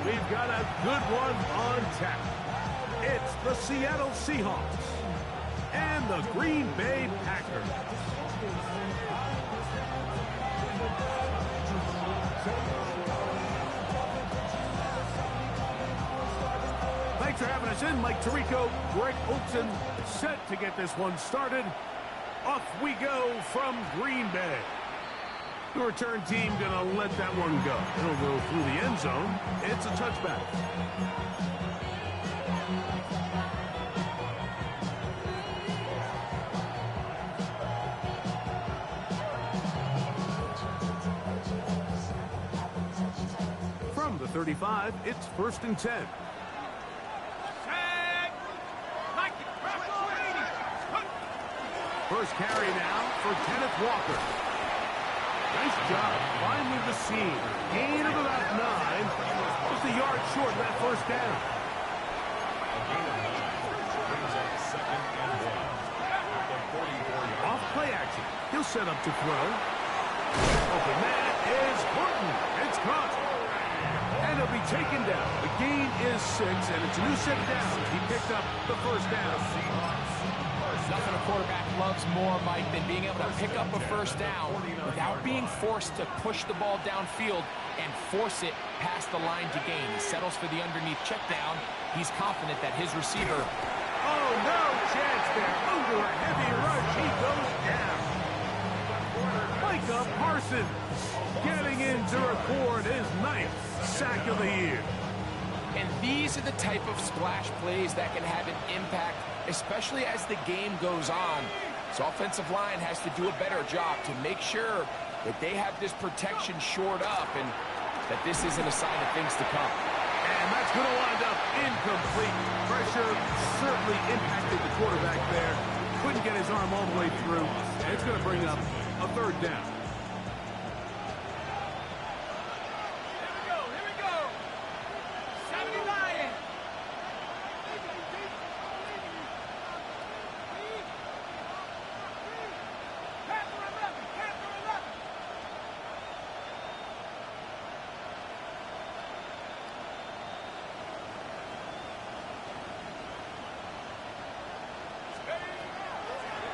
We've got a good one on tap. It's the Seattle Seahawks and the Green Bay Packers. Thanks for having us in. Mike Tirico, Greg Olson, set to get this one started. Off we go from Green Bay. The return team gonna let that one go. It'll go through the end zone. It's a touchback. From the 35, it's 1st and 10. First carry now for Kenneth Walker. Nice job finding the seam. Gain of about 9. Just a yard short of that first down. Off play action. He'll set up to throw. Open man is Horton. It's caught. And he'll be taken down. The gain is 6, and it's a new set down. He picked up the first down. Nothing a quarterback loves more, Mike, than being able to pick up a first down without being forced to push the ball downfield and force it past the line to gain. He settles for the underneath check down. He's confident that his receiver... Oh, no chance there. Under a heavy rush, he goes down. Micah Parsons getting in to record his 9th sack of the year. And these are the type of splash plays that can have an impact, especially as the game goes on. So offensive line has to do a better job to make sure that they have this protection shored up and that this isn't a sign of things to come. And that's going to wind up incomplete. Pressure certainly impacted the quarterback there. Couldn't get his arm all the way through. And it's going to bring up a 3rd down.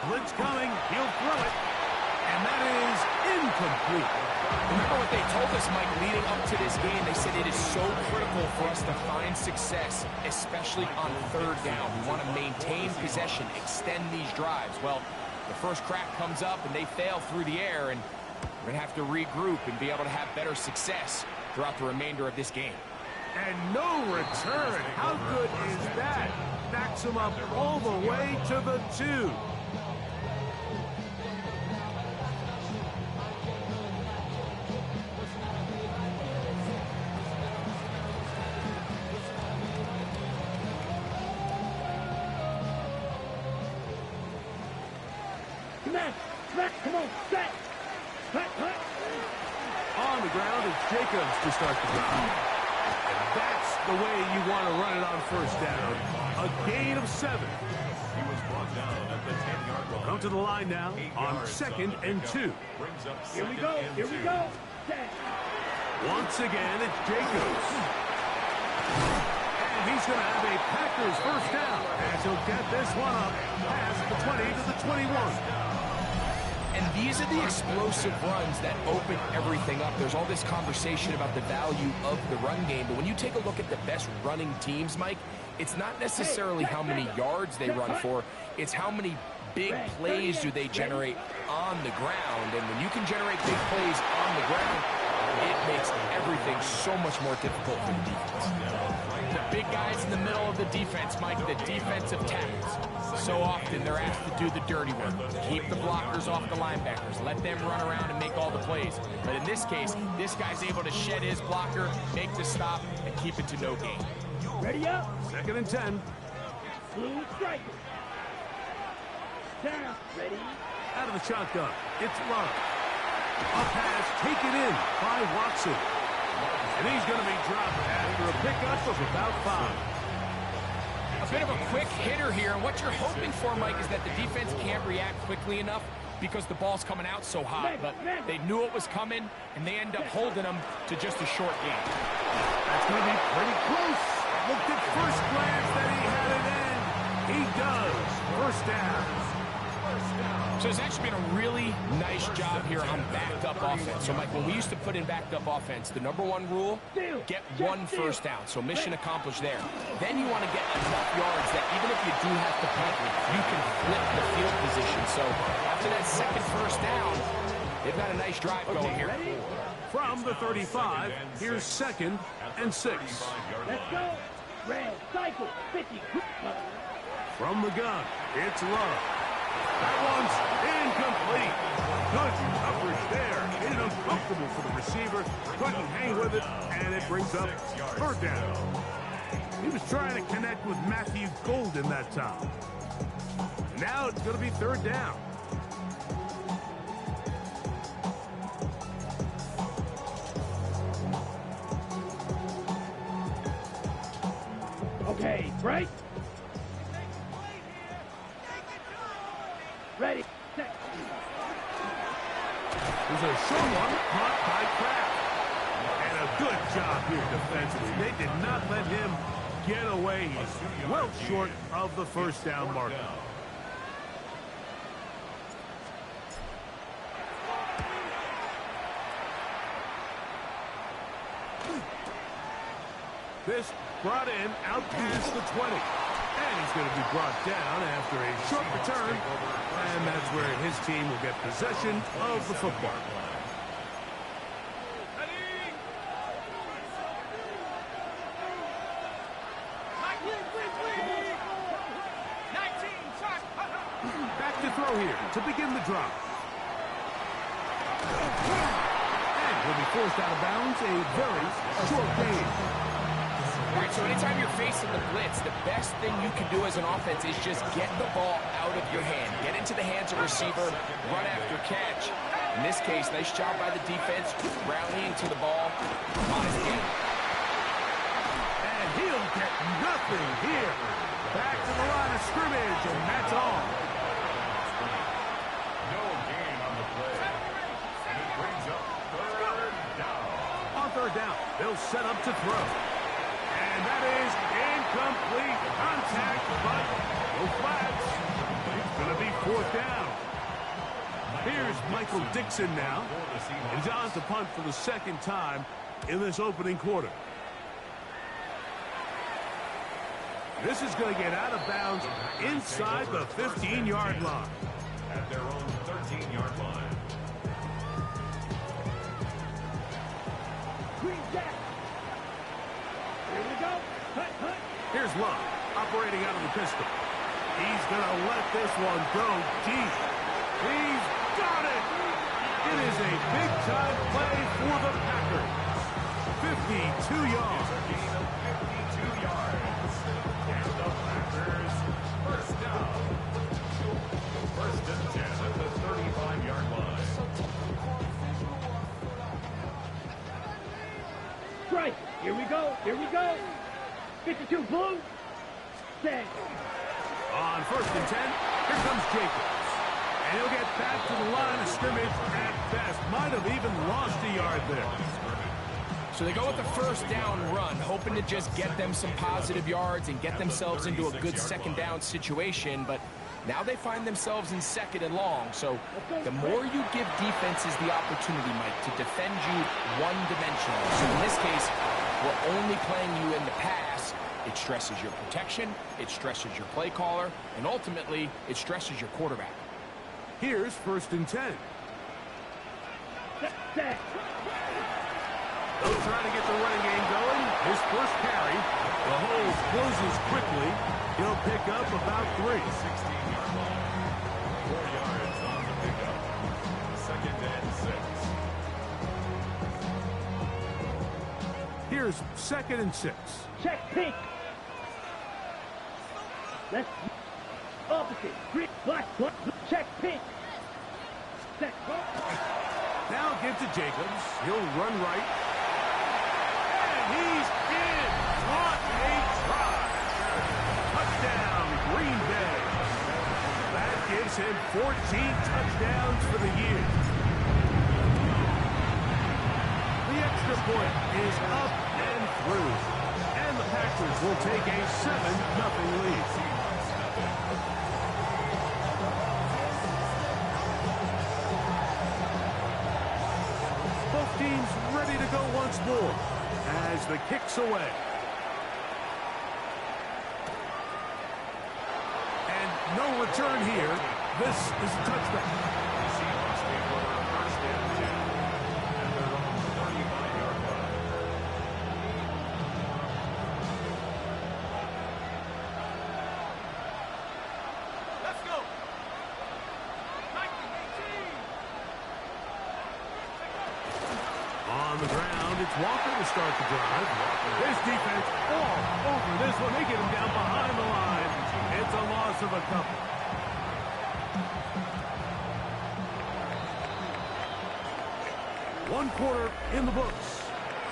Blitz coming, he'll throw it, and that is incomplete. Remember what they told us, Mike, leading up to this game? They said it is so critical for us to find success, especially on 3rd down. We want to maintain possession, extend these drives. Well, the first crack comes up, and they fail through the air, and we're going to have to regroup and be able to have better success throughout the remainder of this game. And no return. How good is that? Backs him up all the way to the 2. Come on, set. On the ground, it's Jacobs to start the drive. And that's the way you want to run it on 1st down. A gain of 7. He was brought down at the 10-yard line. Come to the line now on 2nd and 2. Here we go. Here we go. Once again, it's Jacobs. And he's going to have a Packers first down as he'll get this one up past the 20 to the 21. And these are the explosive runs that open everything up. There's all this conversation about the value of the run game, but when you take a look at the best running teams, Mike, it's not necessarily how many yards they run for, it's how many big plays do they generate on the ground. And when you can generate big plays on the ground, it makes everything so much more difficult for the defense. The big guys in the middle of the defense, Mike, the defensive tackles. So often they're asked to do the dirty work. Keep the blockers off the linebackers. Let them run around and make all the plays. But in this case, this guy's able to shed his blocker, make the stop, and keep it to no gain. Ready up. 2nd and 10. Blue striker. Down. Ready. Out of the shotgun, it's Love. A pass taken in by Watson. And he's going to be dropped after a pickup of about 5. A bit of a quick hitter here, and what you're hoping for, Mike, is that the defense can't react quickly enough because the ball's coming out so hot. But they knew it was coming, and they end up holding them to just a short game. That's going to be down. So it's actually been a really nice job here on backed-up offense. So, Mike, when we used to put in backed-up offense, the #1 rule, get 1 first down. So mission accomplished there. Then you want to get enough yards that even if you do have to punt, you can flip the field position. So after that second first down, they've got a nice drive going here. From the 35, here's 2nd and 6. Let's go. Red, cycle, 50. From the gun, it's Love. That one's incomplete. Good coverage there. Made it uncomfortable for the receiver. Couldn't hang with it, and it brings up 3rd down. He was trying to connect with Matthew Golden that time. Now it's going to be 3rd down. Okay, break. Ready, set. There's a short one caught by Kraft. And a good job here defensively. They did not let him get away. He's well short of the 1st down marker. This brought in out past the 20. And he's going to be brought down after a short return. And that's where his team will get possession of the football. Back to throw here to begin the drop. And he'll be forced out of bounds. A very short gain. All right, so anytime you're facing the blitz, the best thing you can do as an offense is just get the ball out of your hand. Get into the hands of receiver, run after catch. In this case, nice job by the defense, rallying to the ball. Modest gain. And he'll get nothing here. Back to the line of scrimmage, and that's all. No gain on the play. And it brings up 3rd down. On 3rd down, they'll set up to throw. And that is incomplete contact, but no flags. It's going to be 4th down. Here's Michael Dixon now. He's on to punt for the 2nd time in this opening quarter. This is going to get out of bounds inside the 15-yard line. At their own 13-yard line. Green Jack. Here we go. Hut, hut. Here's Love, operating out of the pistol. He's going to let this one go deep. He's got it! It is a big-time play for the Packers. 52 yards. A gain of 52 yards. And the Packers, 1st down. 1st and 10 at the 35-yard line. Strike. Here we go. Here we go. 52 blue. Set. On 1st and 10, here comes Jacobs. And he'll get back to the line of scrimmage at best. Might have even lost a yard there. So they go with the 1st down run, hoping to just get them some positive yards and get themselves into a good 2nd down situation. But now they find themselves in 2nd and long. So the more you give defenses the opportunity, Mike, to defend you one-dimensional. So in this case, we're only playing you in the pass. It stresses your protection, it stresses your play caller, and ultimately, it stresses your quarterback. Here's 1st and 10. Set. They'll try to get the running game going. His 1st carry. The hole closes quickly. He'll pick up about 3. 16-yard line. 4 yards on the pickup. 2nd and 6. Here's 2nd and 6. Check pink. Let's opposite. Green, black, black. Check pink. Set. Now give to Jacobs. He'll run right. And he's in. What a try. Touchdown, Green Bay. That gives him 14 touchdowns for the year. The extra point is up and through. And the Packers will take a 7-0 lead. go once more as the kick's away. And no return here. This is a touchdown. The Seahawks take over first and 10. And they're on the 35-yard line. Let's go. On the ground, it's Walker to start the drive. His defense all over this one. They get him down behind the line. It's a loss of a couple. One quarter in the books.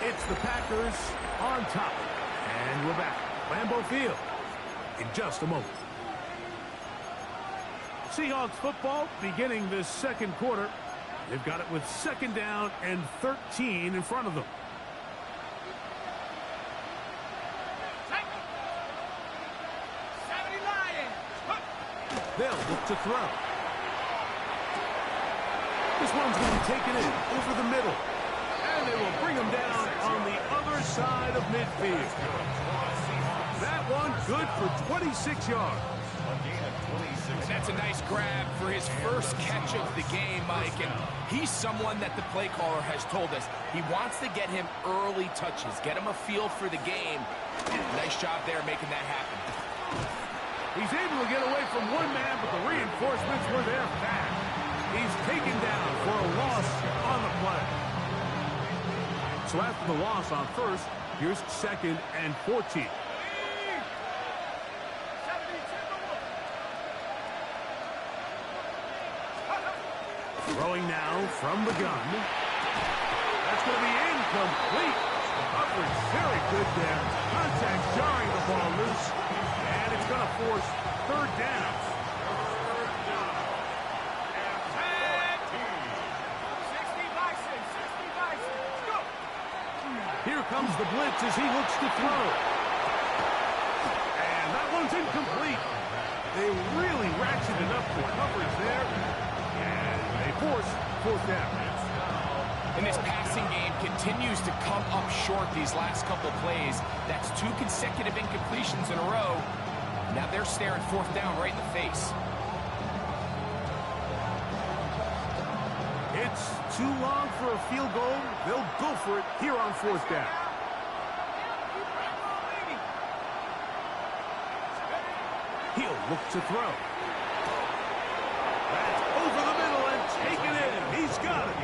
It's the Packers on top. And we're back. Lambeau Field in just a moment. Seahawks football beginning this second quarter. They've got it with second down and 13 in front of them. They'll look to throw. This one's going to be taken in over the middle. And they will bring him down on the other side of midfield. That one good for 26 yards. And that's a nice grab for his first catch of the game, Mike. And he's someone that the play caller has told us he wants to get him early touches, get him a feel for the game. Nice job there making that happen. He's able to get away from one man, but the reinforcements were there fast. He's taken down for a loss on the play. So after the loss on first, here's second and 14. Throwing now from the gun. That's going to be incomplete. Coverage very good there. Contact jarring the ball loose. And it's going to force third down. Here comes the blitz as he looks to throw. And that one's incomplete. They really ratcheted up the coverage there. And they force fourth down. And this passing game continues to come up short these last couple plays. That's 2 consecutive incompletions in a row. Now they're staring fourth down right in the face. It's too long for a field goal. They'll go for it here on fourth down. He'll look to throw. That's over the middle and taken in. He's got it.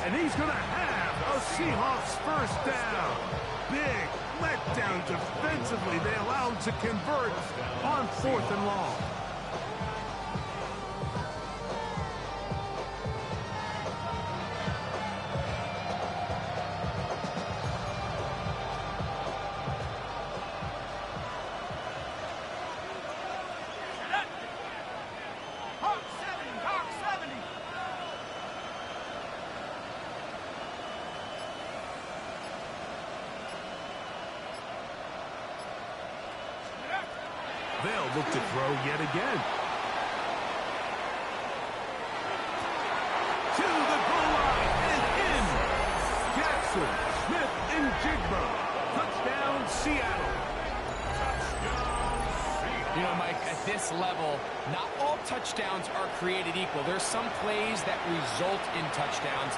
And he's going to have a Seahawks first down. Big letdown defensively. They allow him to convert on fourth and long. They'll look to throw yet again. To the goal line and in. Jackson, Smith, and Jigba. Touchdown, Seattle. You know, Mike, at this level, not all touchdowns are created equal. There's some plays that result in touchdowns.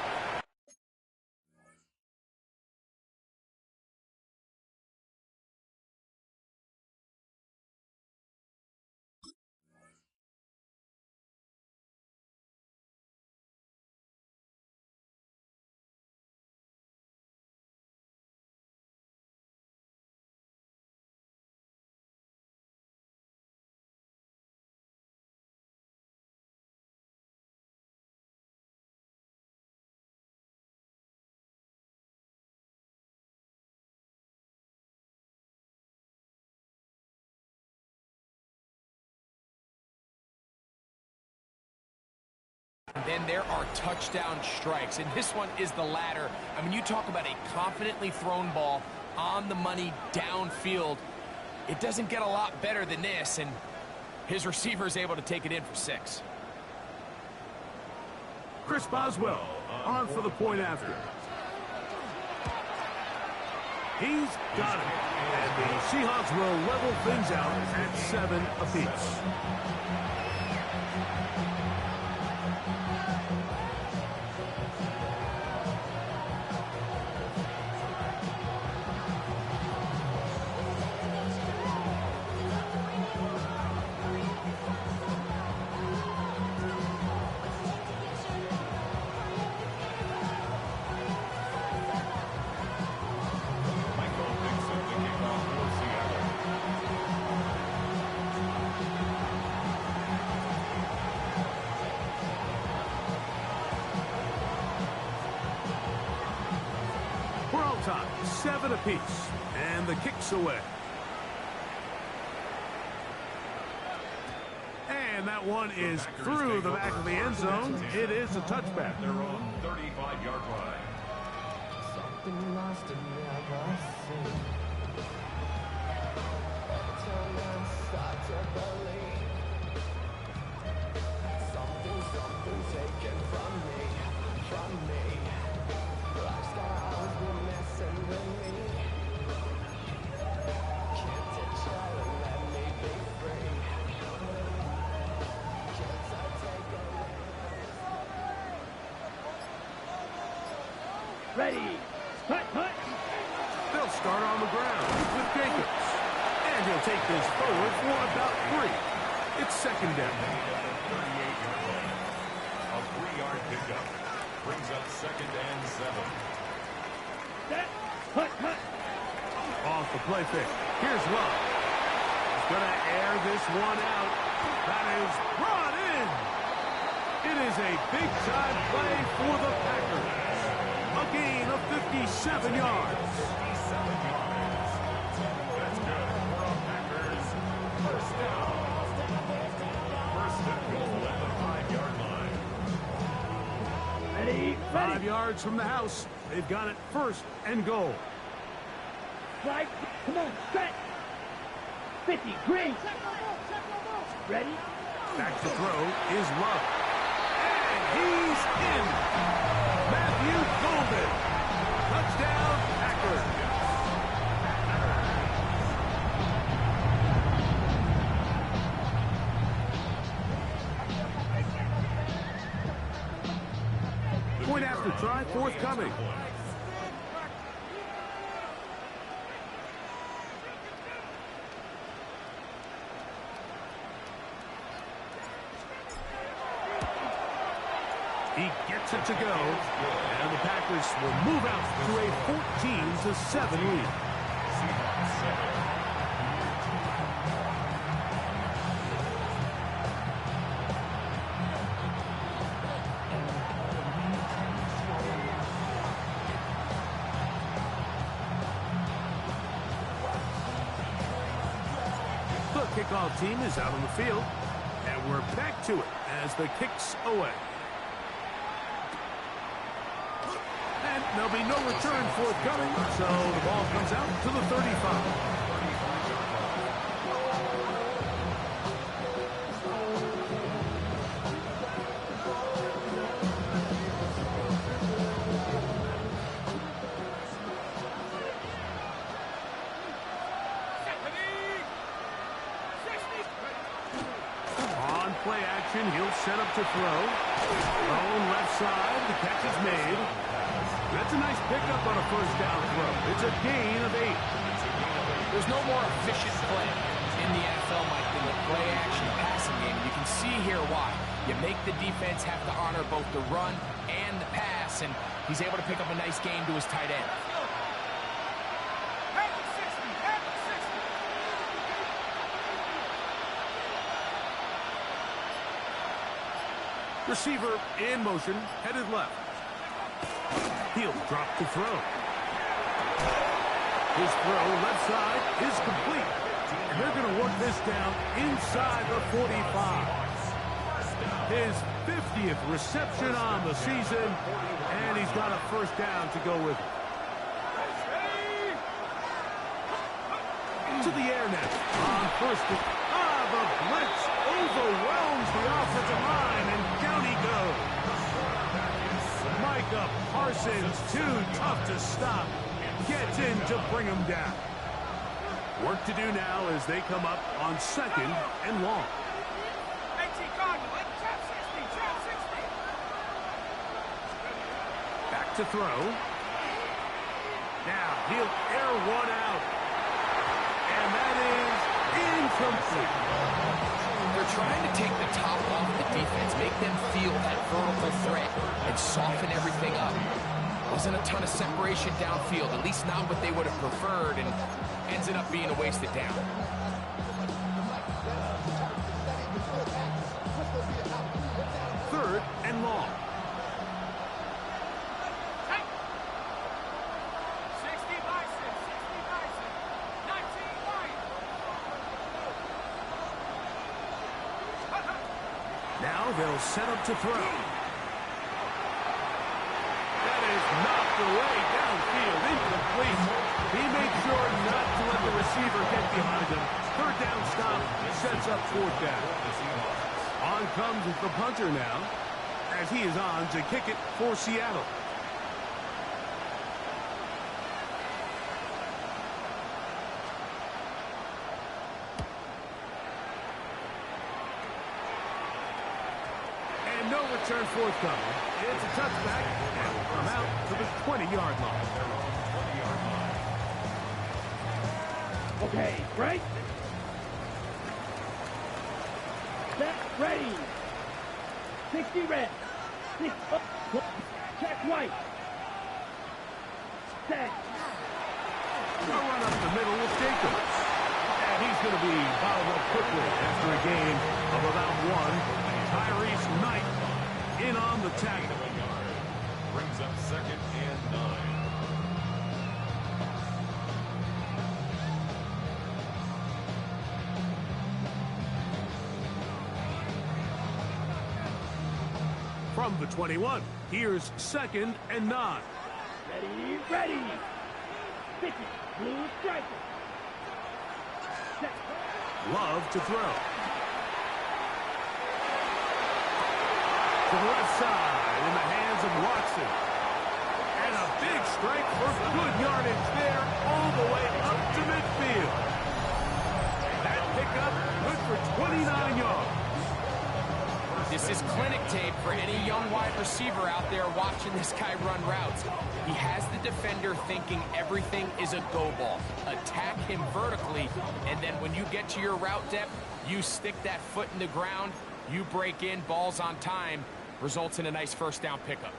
Then there are touchdown strikes, and this one is the latter. I mean, you talk about a confidently thrown ball on the money downfield. It doesn't get a lot better than this, and his receiver is able to take it in for 6. Chris Boswell on for the point after. He's got it. And the Seahawks will level things out at 7 apiece. We're all tied, 7 apiece, and the kick's away. And that one is through the back of the end zone. It is a touchback. Their own 35-yard line. Something lost and never seen. Turn and start to believe. Something taken from me. Life's gonna always be messing with me. Can't take child and let me be free. Can't I take away? Ready. Hut, hut. They'll start on the ground with Gator. And he'll take this forward for about 3. It's second down. 38-yard line. A 3-yard pickup. Brings up second and 7. Set. Hut, hut. Off the play fake. Here's Love. He's going to air this one out. That is brought in. It is a big-time play for the Packers. A gain of 57 yards. 57 yards. That's good for a Packers first down. First and goal at the 5-yard line. Ready. 5 yards from the house. They've got it first and goal. Slide. Come on. Set. 50. Green. Ready. Back to throw is Love. And he's in. Matthew Golden. Touchdown, Packers. Point after try forthcoming. He gets it to go, and the Packers will move out to a 14-7 lead. Seahawks 7. The kickoff team is out on the field, and we're back to it as the kick's away. And there'll be no return forthcoming, so the ball comes out to the 35. On play action, he'll set up to throw. Thrown left side, the catch is made. That's a nice pickup on a first down throw. It's a gain of 8. There's no more efficient play in the NFL, Mike, than the play-action passing game. You can see here why. You make the defense have to honor both the run and the pass, and he's able to pick up a nice gain to his tight end. Receiver in motion, headed left. He'll drop to throw. His throw left side is complete. And they're going to work this down inside the 45. His 50th reception on the season, and he's got a first down to go with it. To the air now. On first. The blitz overwhelms the offensive line, and down he goes. Micah Parsons, too tough to stop. gets in to bring him down. Work to do now as they come up on 2nd and long. Back to throw. Now he'll air one out. And that is incomplete. They're trying to take the top off the defense, make them feel that vertical threat, and soften everything up. Wasn't a ton of separation downfield, at least not what they would have preferred, and ended up being a wasted down. Third and long. 60 bison, 19 line. Now they'll set up to throw. That is knocked away downfield, incomplete. He made sure not to let the receiver get behind him. Third down stop sets up 4th down. On comes the punter now, as he is on to kick it for Seattle. And no return forthcoming. It's a touchback, and will come out to the 20-yard line. Okay, break. Set, ready. 60 red. 6 up. Check white. Set. A run up the middle with Gator. And he's going to be bottled up quickly after a gain of about 1. Tyrese Knight in on the tackle. Brings up 2nd and 9. From the 21, here's 2nd and 9. Ready, ready. 50. Blue striker. Set. Love to throw. To the left side in the hands of Watson. And a big strike for good yardage there all the way up to midfield. That pickup good for 29 yards. This is clinic tape for any young wide receiver out there watching this guy run routes. He has the defender thinking everything is a go ball. Attack him vertically, and then when you get to your route depth, you stick that foot in the ground, you break in, balls on time, results in a nice 1st down pickup.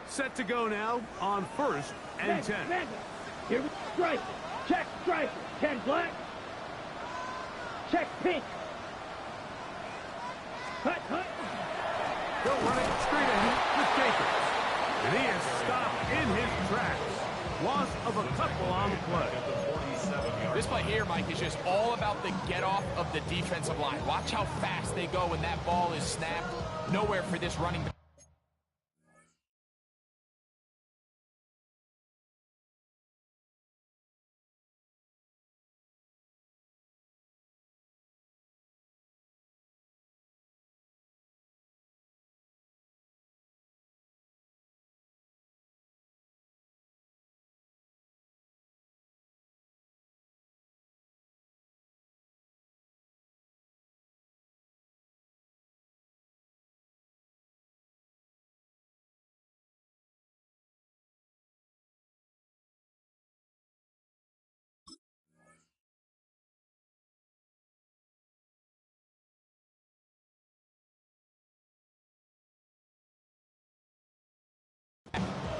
Set to go now on 1st and 10. Here we striker. Check striker. 10 black. Check pink. Hut, hut. They'll run it straight ahead with Gator. And he is stopped in his tracks. Loss of a couple on the play. This play here, Mike, is just all about the get-off of the defensive line. Watch how fast they go when that ball is snapped. Nowhere for this running back.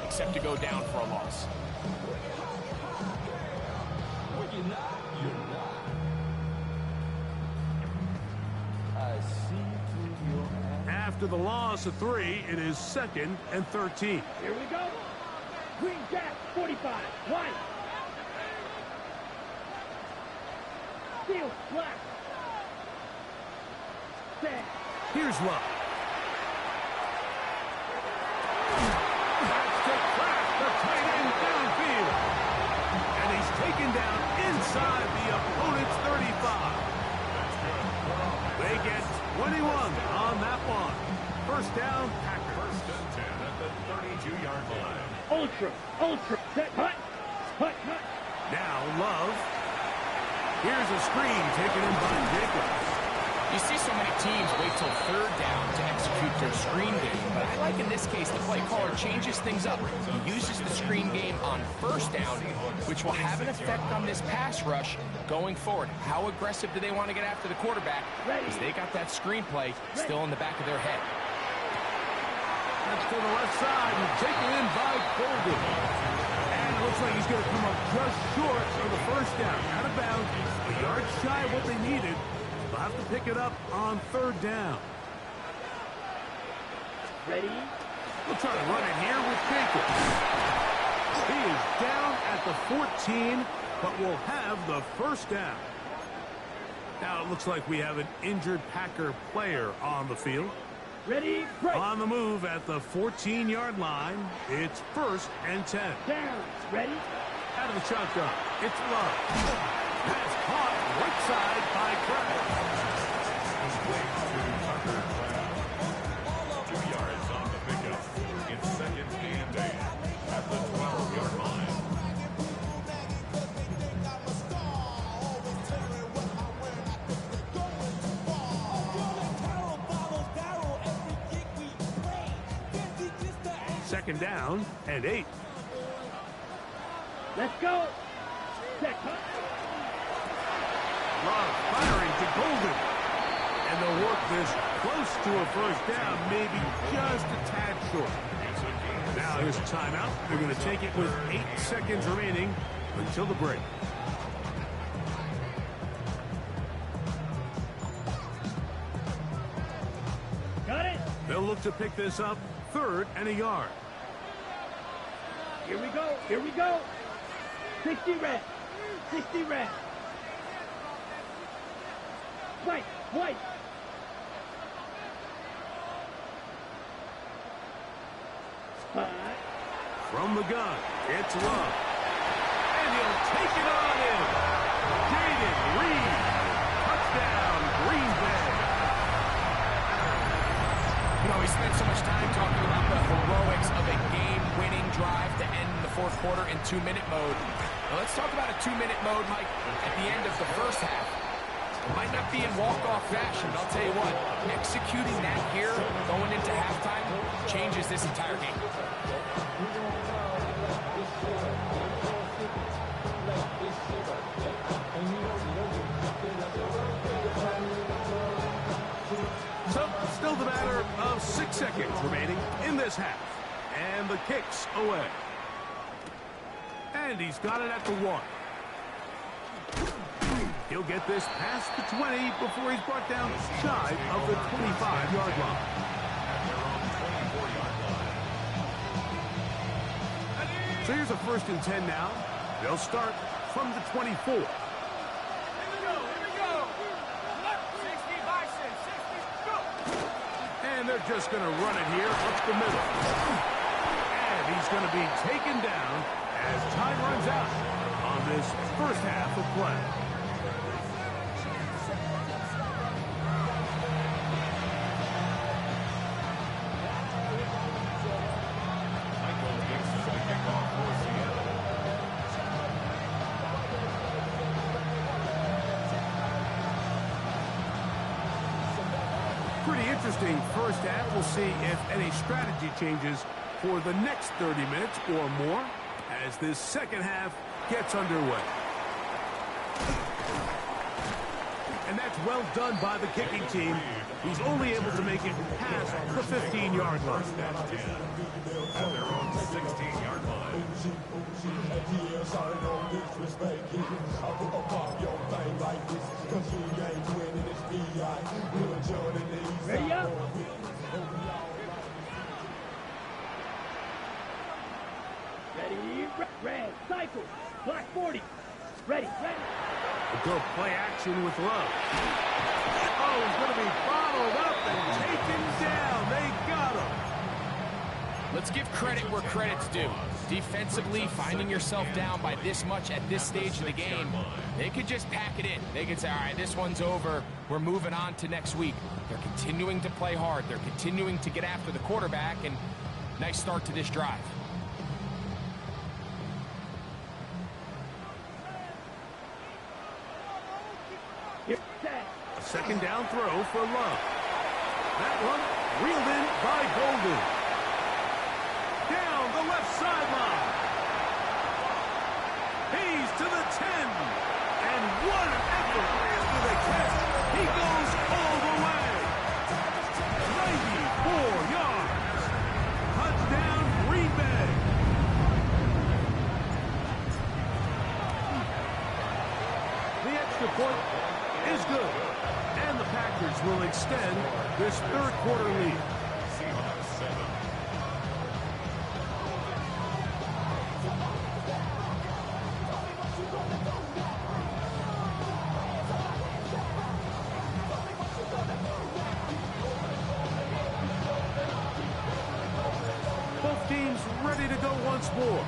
Except to go down for a loss. After the loss of 3, it is 2nd and 13. Here we go. Green jack, 45. White. Steel, black. Set. Here's Love. That's to crash the tight end downfield. And he's taken inside the opponent's 35. They get 21 on that one. First down, Packers. First and 10 at the 32-yard line. Ultra, set, hut. Now Love. Here's a screen taken in by Gator. You see so many teams wait till third down to execute their screen game, but I like in this case the play caller changes things up. He uses the screen game on first down, which will have an effect on this pass rush going forward. How aggressive do they want to get after the quarterback? Because they got that screenplay still in the back of their head. That's to the left side and taken in by Golden. And it looks like he's going to come up just short of the first down. Out of bounds, a yard shy of what they needed. They'll have to pick it up on third down. Ready? We'll try to run it here with Gator. He is down at the 14, but will have the first down. Now it looks like we have an injured Packer player on the field. Ready? Break. On the move at the 14-yard line. It's first and 10. Down. Ready? Out of the shotgun. It's Love. Pass caught right side by Craig. 2 yards on the pickup. It's second and 8 at the 12-yard line. Second down and 8. Let's go. Set, hut. Love firing to Golden. And they'll work this close to a first down, maybe just a tad short. Now here's a timeout. They're going to take it with 8 seconds remaining until the break. Got it. They'll look to pick this up third and a yard. Here we go. Here we go. 60 red. 60 red. White. Spot. From the gun, it's Love. And he'll take it on in. Jaden Reed. Touchdown, Green Bay. You know, we spent so much time talking about the heroics of a game-winning drive to end the fourth quarter in 2-minute mode. Now let's talk about a 2-minute mode, Mike, at the end of the first half. It might not be in walk-off fashion, but I'll tell you what, executing that here, going into halftime, changes this entire game. So, still the matter of 6 seconds remaining in this half. And the kick's away. And he's got it at the 1. He'll get this past the 20 before he's brought down shy of the 25-yard line. So here's a first and 10 now. They'll start from the 24. Here we go. Left, 60, bicep, 60, go. And they're just going to run it here up the middle. And he's going to be taken down as time runs out on this first half of play. Pretty interesting first half. We'll see if any strategy changes for the next 30 minutes or more as this second half gets underway. And that's well done by the kicking team. He's only able to make it past the 15-yard line. At their own 16-yard line. Ready up. Ready, red, cycle, black 40. Ready. A good play action with Love. Oh, he's going to be bottled up and taken down. They got him. Let's give credit where credit's due. Defensively, finding yourself down by this much at this stage of the game, they could just pack it in. They could say, all right, this one's over. We're moving on to next week. They're continuing to play hard. They're continuing to get after the quarterback, and nice start to this drive. A second down throw for Love. That one reeled in by Golden. Down the left sideline. He's to the 10. And what an effort after the catch. He goes all the way. 94 yards. Touchdown, Green Bay. The extra point is good. And the Packers will extend this third quarter lead. Both teams ready to go once more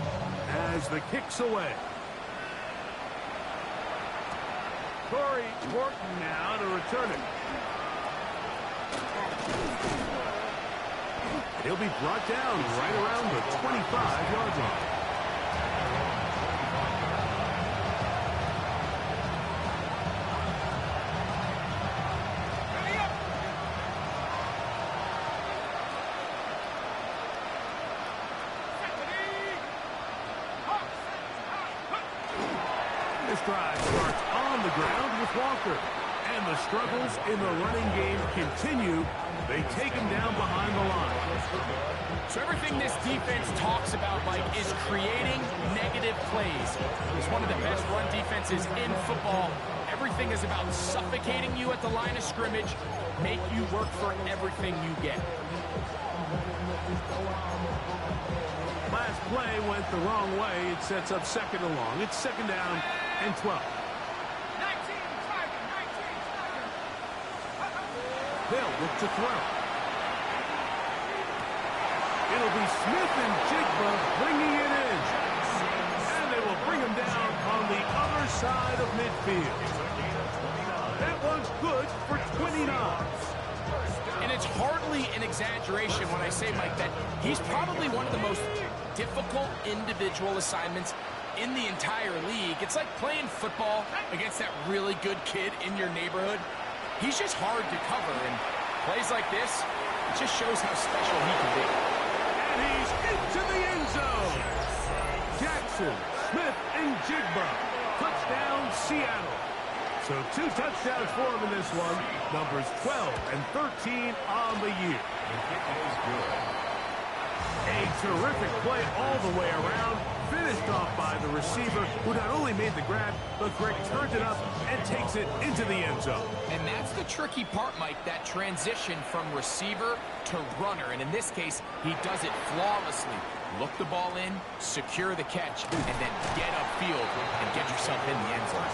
as the kick's away. Corey Morton now to return it. He'll be brought down right around the 25-yard line. This drive starts on the ground with Walker. And the struggles in the running game continue. They take him down behind the line. So everything this defense talks about, Mike, is creating negative plays. It's one of the best run defenses in football. Everything is about suffocating you at the line of scrimmage, make you work for everything you get. Last play went the wrong way. It sets up second and long. It's second down and 12. They'll look to throw. It'll be Smith and Jigba bringing it in. And they will bring him down on the other side of midfield. That one's good for 29. And it's hardly an exaggeration when I say, Mike, that he's probably one of the most difficult individual assignments in the entire league. It's like playing football against that really good kid in your neighborhood. He's just hard to cover, and plays like this, it just shows how special he can be. And he's into the end zone. Jackson, Smith, and Jigba. Touchdown, Seattle. So 2 touchdowns for him in this one. Numbers 12 and 13 on the year. A terrific play all the way around. Finished off by the receiver, who not only made the grab, but Greg turns it up and takes it into the end zone. And that's the tricky part, Mike, that transition from receiver to runner. And in this case, he does it flawlessly. Look the ball in, secure the catch, and then get upfield and get yourself in the end zone.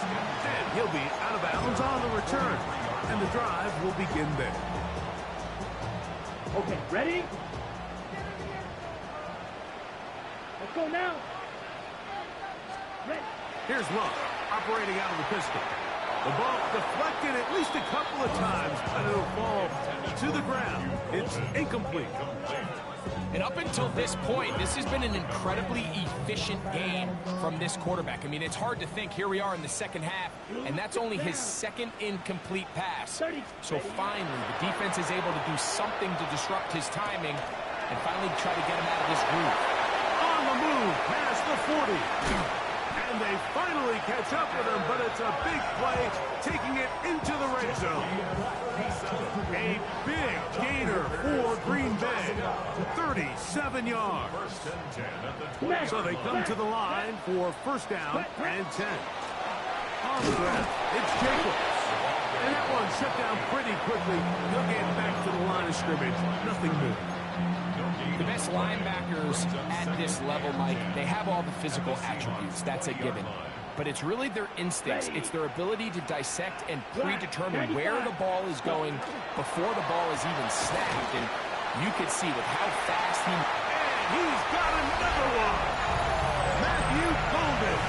And he'll be out of bounds on the return. And the drive will begin there. Okay, ready? Let's go now. Ready. Here's Love, operating out of the pistol. The ball deflected at least a couple of times, but it'll fall to the ground. It's incomplete. And up until this point, this has been an incredibly efficient game from this quarterback. I mean, it's hard to think. Here we are in the second half, and that's only his second incomplete pass. So finally, the defense is able to do something to disrupt his timing and finally try to get him out of this groove. On the move, past the 40. And they finally catch up with him, but it's a big play, taking it into the red zone. A big gator for Green Bay, 37 yards. So they come to the line for first down and 10. On the ground, it's Jacobs. And that one shut down pretty quickly. He'll get back to the line of scrimmage. Nothing new. The best linebackers at this level, Mike, they have all the physical attributes. That's a given. But it's really their instincts. It's their ability to dissect and predetermine where the ball is going before the ball is even snapped. And you could see with how fast he... And he's got another one. Matthew Golden.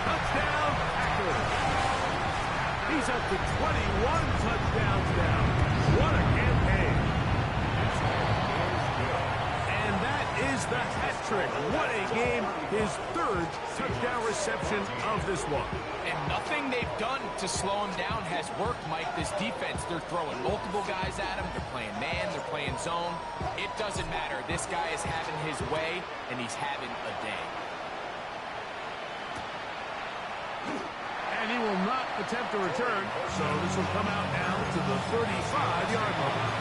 Touchdown, Packers. He's up to 21 touchdowns now. What a campaign. And that is the hat trick. What a game. His third touchdown reception of this one. And nothing they've done to slow him down has worked, Mike. This defense, they're throwing multiple guys at him. They're playing man. They're playing zone. It doesn't matter. This guy is having his way, and he's having a day. And he will not attempt to return, so this will come out now to the 35-yard line.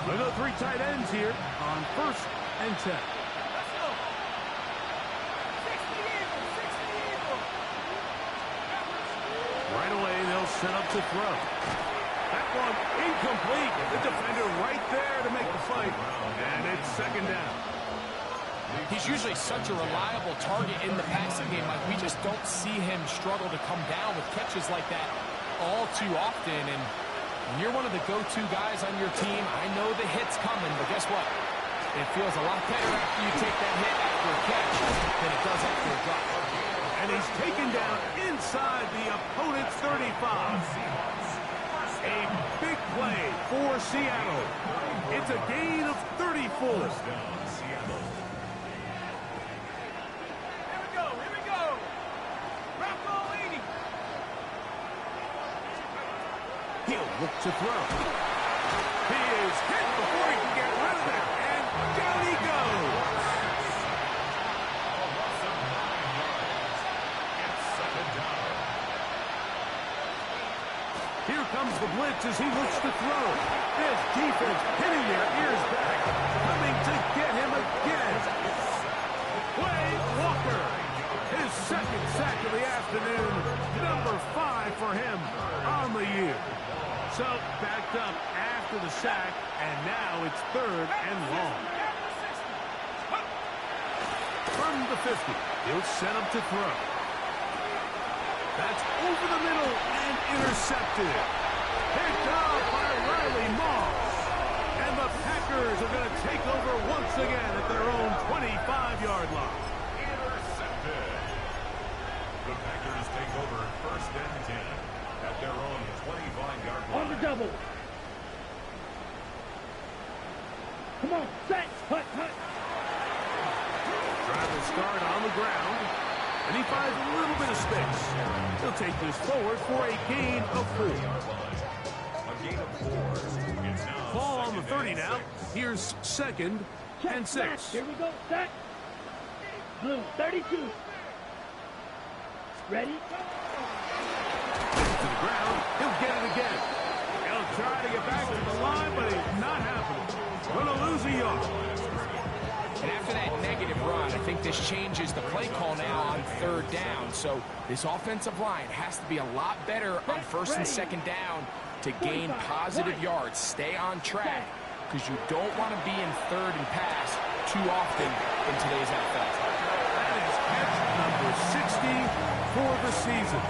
We'll go three tight ends here on 1st and 10. Let's go. 60 Eagles, 60 Eagles. Right away, they'll set up to throw. That one incomplete. The defender right there to make the fight. And it's 2nd down. He's usually such a reliable target in the passing game. Like, we just don't see him struggle to come down with catches like that all too often. And when you're one of the go-to guys on your team, I know the hit's coming, but guess what? It feels a lot better after you take that hit after a catch than it does after a drop. And he's taken down inside the opponent's 35. A big play for Seattle. It's a gain of 34. He'll look to throw. He is hit before he can get rid of it, and down he goes. Here comes the blitz as he looks to throw. This defense pinning their ears back, coming to get him again. Wade Walker, his 2nd sack of the afternoon, number 5 for him on the year. So, backed up after the sack, and now it's 3rd and long. From the 50, he'll set up to throw. That's over the middle and intercepted. Picked up by Riley Moss. And the Packers are going to take over once again at their own 25-yard line. Intercepted. The Packers take over 1st and 10 at their own 25-yard line. On the double. Come on, set, hut, hut. Drive will start on the ground, and he finds a little bit of space. He'll take this forward for a gain of 4. A gain of 4. It's now Ball on the 2nd 30 and now. 6. Here's 2nd and 6. Here we go, set. Blue, 32. Ready? To the ground. He'll get it again. He'll try to get back to the line, but it's not happening. Going to lose a yard. And after that negative run, I think this changes the play call now on 3rd down. So this offensive line has to be a lot better on 1st and 2nd down to gain positive yards. Stay on track, because you don't want to be in 3rd and pass too often in today's NFL. That is catch number 60 for the season.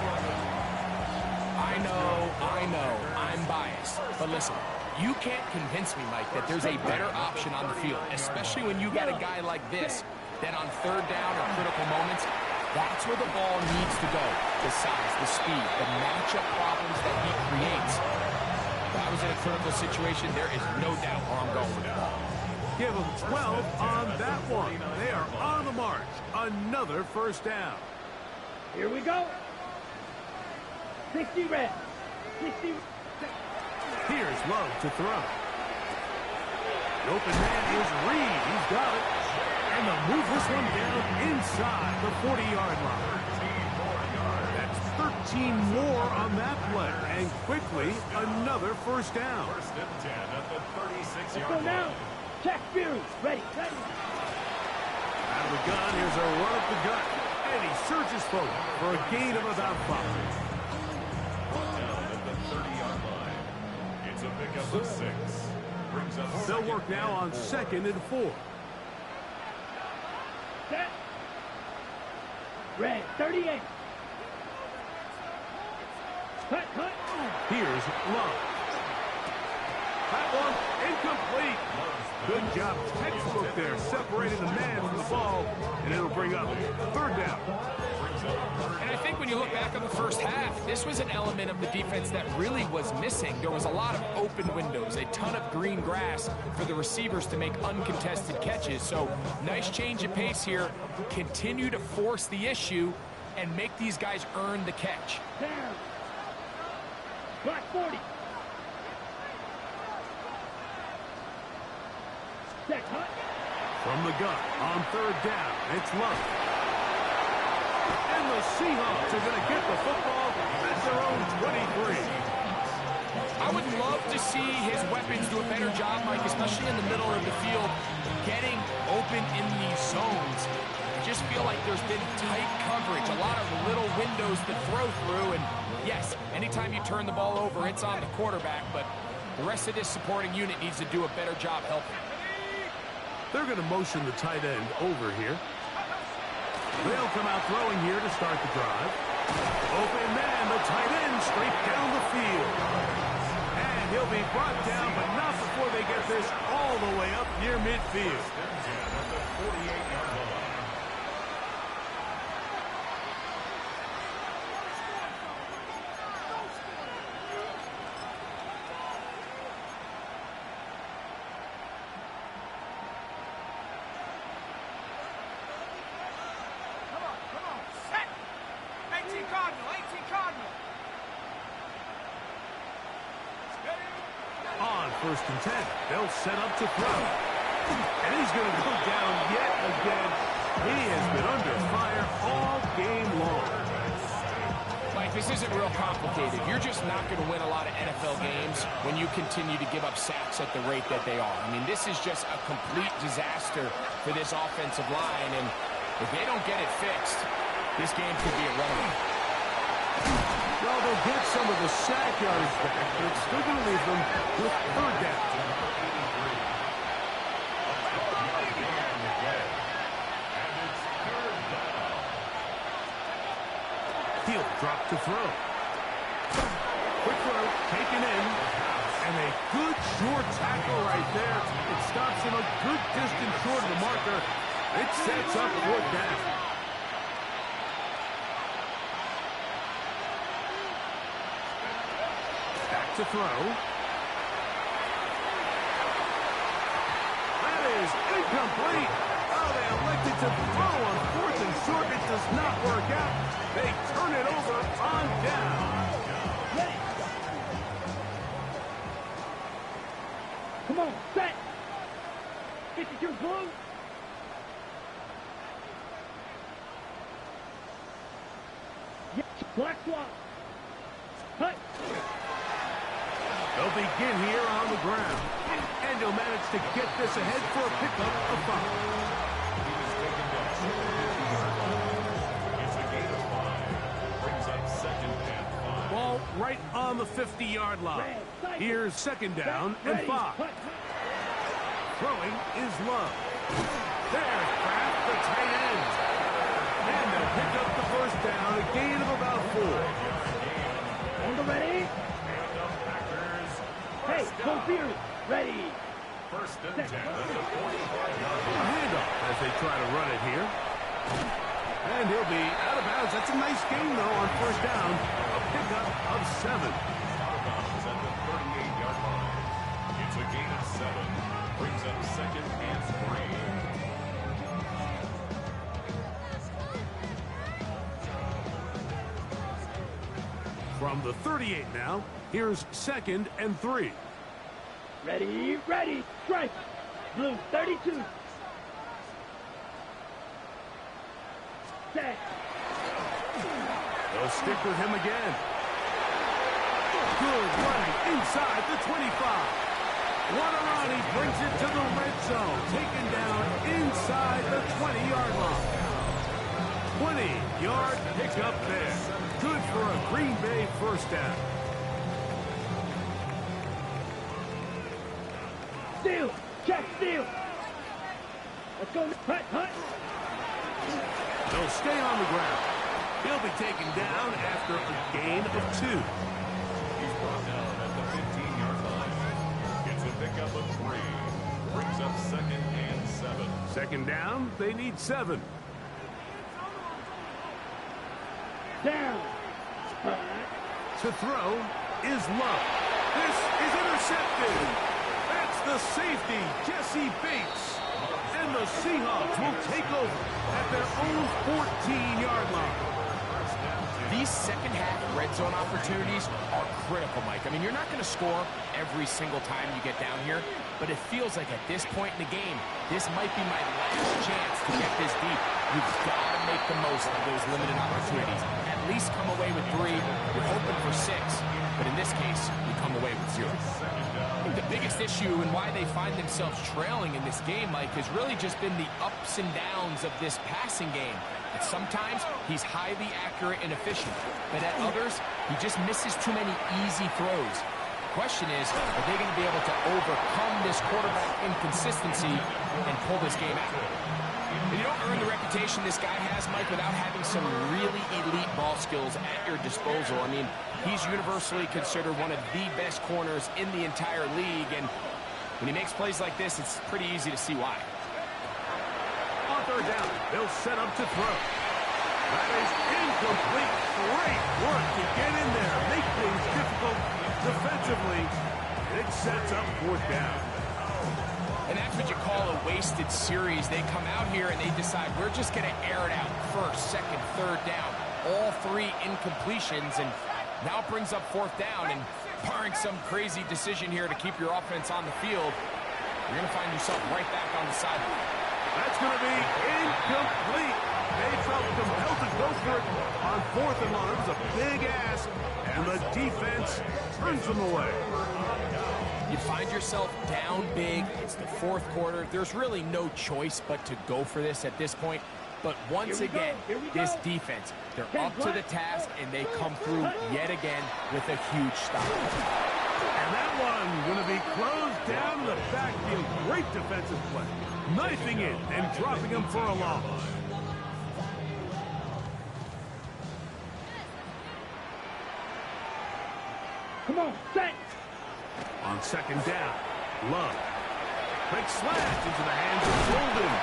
I know, I'm biased. But listen, you can't convince me, Mike, that there's a better option on the field, especially when you got a guy like this, that on 3rd down or critical moments, that's where the ball needs to go. The size, the speed, the matchup problems that he creates. If I was in a critical situation, there is no doubt where I'm going with the ball. Give them 12 on that one. They are on the march. Another 1st down. Here we go. 60 red. 60. Here's Love to throw. The open man is Reed. He's got it. And they'll move this one down inside the 40-yard line. That's 13 more on that play. And quickly, another 1st down. 1st and 10 at the 36-yard Let's go line. now. Check Fury. Ready. Out of the gun, here's a run up the gut. And he surges forward for a gain of about 5. Down at the 30-yard line. It's a pickup of 6. Brings up They'll work now on 2nd and 4. Set. Red. 38. Cut. Here's Love. That one incomplete. Good job, textbook there, separating the man from the ball, and it'll bring up third down. And I think when you look back on the first half, this was an element of the defense that really was missing. There was a lot of open windows, a ton of green grass for the receivers to make uncontested catches. So nice change of pace here. Continue to force the issue and make these guys earn the catch. Down. Black 40. Set cut. From the gun on third down, it's Love. And the Seahawks are going to get the football at their own 23. I would love to see his weapons do a better job, Mike, especially in the middle of the field, getting open in these zones. I just feel like there's been tight coverage, a lot of little windows to throw through, and yes, anytime you turn the ball over, it's on the quarterback, but the rest of this supporting unit needs to do a better job helping. They're going to motion the tight end over here. They'll come out throwing here to start the drive. Open man, the tight end straight down the field. And he'll be brought down, but not before they get this all the way up near midfield. Come on, set. 18 Cardinal, 18 Cardinal. On first and 10, they'll set up to throw. And he's going to go down yet again. He has been under fire all game long. Mike, this isn't real complicated. You're just not going to win a lot of NFL games when you continue to give up sacks at the rate that they are. I mean, this is just a complete disaster for this offensive line, and if they don't get it fixed, this game could be a runaway. Well, they'll get some of the sack yards back, but it's still going to leave them with third down. He'll drop to throw. Quick throw, taken in. And a good short tackle right there. It stops him a good distance short of the marker. It sets up fourth down. Back to throw. That is incomplete. Oh, they elected to throw on fourth and short. It does not work out. They turn it over on down. Come on, set. 52 blue. Yes, black swap. Cut. They'll begin here on the ground. And he'll manage to get this ahead for a pickup of 5. It's a Gator 5. Brings up second and 5. Ball right on the 50-yard line. Here's second down and 5. Throwing is Love. There's Kraft, the tight end. And they'll pick up the first down, a gain of about 4. On the ready. Hey, go Beard. Ready. First and 10 at the 45-yard A line. handoff as they try to run it here. And he'll be out of bounds. That's a nice gain, though, on first down. A pickup of 7. Out of bounds at the 38-yard line. It's a gain of 7. Brings up second and 3. From the 38 now, here's second and 3. Ready, ready. Strike. Blue 32. Set. They'll stick with him again. Good running inside the 25. Guarani brings it to the red zone. Taken down inside the 20-yard line. 20-yard pickup there. Good for a Green Bay first down. Steal. Check steal. Let's go. Hut. They'll stay on the ground. He'll be taken down after a gain of 2. He's brought down at the 15-yard line. It's a up a 3. Brings up 2nd and 7. Second down, they need 7. Down. To throw is Love. This is intercepted. That's the safety, Jesse Bates. And the Seahawks will take over at their own 14-yard line. These second-half red zone opportunities are critical, Mike. I mean, you're not going to score every single time you get down here, but it feels like at this point in the game, this might be my last chance to get this deep. You've got to make the most of those limited opportunities. At least come away with 3. You're hoping for 6, but in this case, you come away with 0. I think the biggest issue and why they find themselves trailing in this game, Mike, has really just been the ups and downs of this passing game. At sometimes, he's highly accurate and efficient, but at others, he just misses too many easy throws. The question is, are they going to be able to overcome this quarterback inconsistency and pull this game out? And you don't earn the reputation this guy has, Mike, without having some really elite ball skills at your disposal. I mean, he's universally considered one of the best corners in the entire league, and when he makes plays like this, it's pretty easy to see why. On third down, they'll set up to throw. That is incomplete. Great work to get in there, make things difficult defensively. It sets up 4th down. And that's what you call a wasted series. They come out here and they decide, we're just going to air it out. 1st, 2nd, 3rd down. All 3 incompletions, and now it brings up 4th down. And barring some crazy decision here to keep your offense on the field, you're going to find yourself right back on the sideline. That's going to be incomplete. They felt compelled to go for it on 4th and long. It was a big ask, and the defense turns them away. You find yourself down big. It's the 4th quarter. There's really no choice but to go for this at this point. But once again, this defense, they're up to the task, and they come through yet again with a huge stop. And that one going to be closed down in the backfield. Great defensive play. Knifing in and dropping him for a loss. Come on, set. On 2nd down, Love. Quick slash into the hands of Golden.